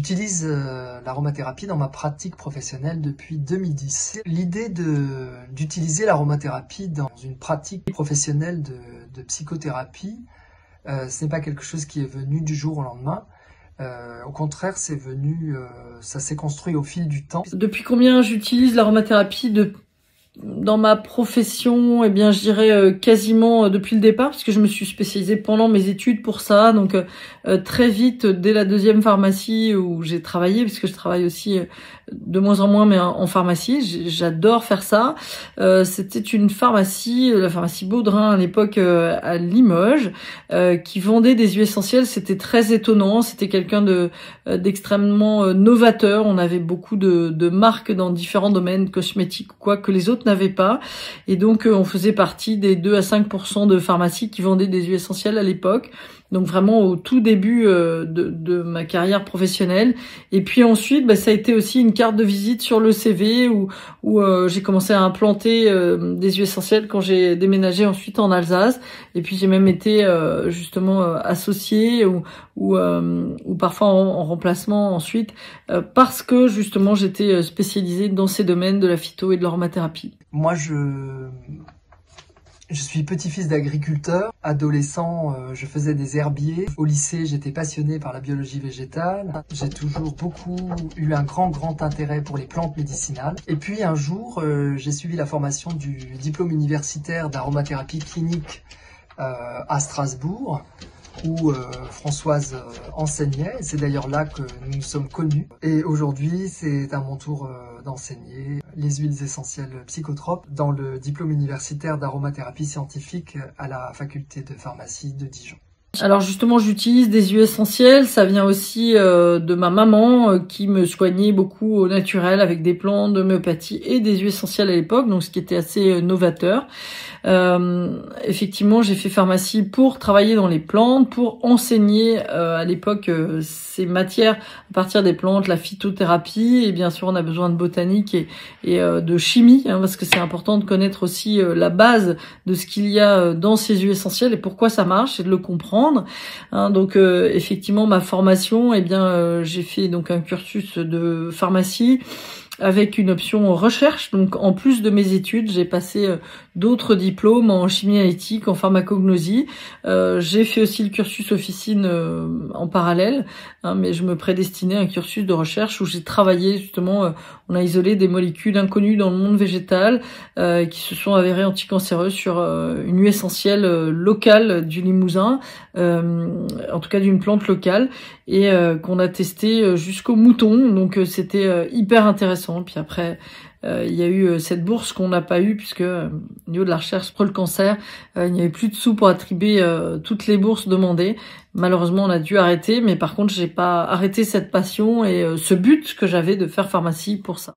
J'utilise l'aromathérapie dans ma pratique professionnelle depuis 2010. L'idée d'utiliser l'aromathérapie dans une pratique professionnelle de psychothérapie, ce n'est pas quelque chose qui est venu du jour au lendemain. Au contraire, ça s'est construit au fil du temps. Depuis combien j'utilise l'aromathérapie dans ma profession? Eh bien, je dirais quasiment depuis le départ, parce que je me suis spécialisée pendant mes études pour ça. Donc très vite, dès la deuxième pharmacie où j'ai travaillé, puisque je travaille aussi de moins en moins, mais en pharmacie, j'adore faire ça. C'était une pharmacie, la pharmacie Baudrin à l'époque à Limoges, qui vendait des huiles essentielles. C'était très étonnant. C'était quelqu'un d'extrêmement novateur. On avait beaucoup de marques dans différents domaines cosmétiques, quoi que les autres n'avaient pas. Et donc, on faisait partie des 2 à 5% de pharmacies qui vendaient des huiles essentielles à l'époque. Donc vraiment au tout début de ma carrière professionnelle. Et puis ensuite, ça a été aussi une carte de visite sur le CV où j'ai commencé à implanter des huiles essentielles quand j'ai déménagé ensuite en Alsace. Et puis j'ai même été justement associée ou parfois en remplacement ensuite parce que justement j'étais spécialisée dans ces domaines de la phyto et de l'aromathérapie. Moi, je suis petit-fils d'agriculteur. Adolescent, je faisais des herbiers. Au lycée, j'étais passionné par la biologie végétale. J'ai toujours eu un grand intérêt pour les plantes médicinales. Et puis un jour, j'ai suivi la formation du diplôme universitaire d'aromathérapie clinique à Strasbourg, où Françoise enseignait. C'est d'ailleurs là que nous nous sommes connus. Et aujourd'hui, c'est à mon tour d'enseigner les huiles essentielles psychotropes dans le diplôme universitaire d'aromathérapie scientifique à la faculté de pharmacie de Dijon. Alors justement, j'utilise des huiles essentielles. Ça vient aussi de ma maman qui me soignait beaucoup au naturel avec des plantes d'homéopathie et des huiles essentielles à l'époque, donc ce qui était assez novateur. Effectivement, j'ai fait pharmacie pour travailler dans les plantes, pour enseigner à l'époque ces matières à partir des plantes, la phytothérapie, et bien sûr on a besoin de botanique et de chimie, parce que c'est important de connaître aussi la base de ce qu'il y a dans ces huiles essentielles et pourquoi ça marche et de le comprendre. Donc effectivement ma formation, j'ai fait donc un cursus de pharmacie avec une option recherche. Donc en plus de mes études, j'ai passé d'autres diplômes en chimie analytique, en pharmacognosie. J'ai fait aussi le cursus officine en parallèle, mais je me prédestinais à un cursus de recherche où j'ai travaillé justement, on a isolé des molécules inconnues dans le monde végétal qui se sont avérées anticancéreuses sur une huile essentielle locale du Limousin, en tout cas d'une plante locale, et qu'on a testé jusqu'au mouton. Donc c'était hyper intéressant. Puis après, il y a eu cette bourse qu'on n'a pas eue puisque au niveau de la recherche pour le cancer, il n'y avait plus de sous pour attribuer toutes les bourses demandées. Malheureusement, on a dû arrêter, mais par contre, j'ai pas arrêté cette passion et ce but que j'avais de faire pharmacie pour ça.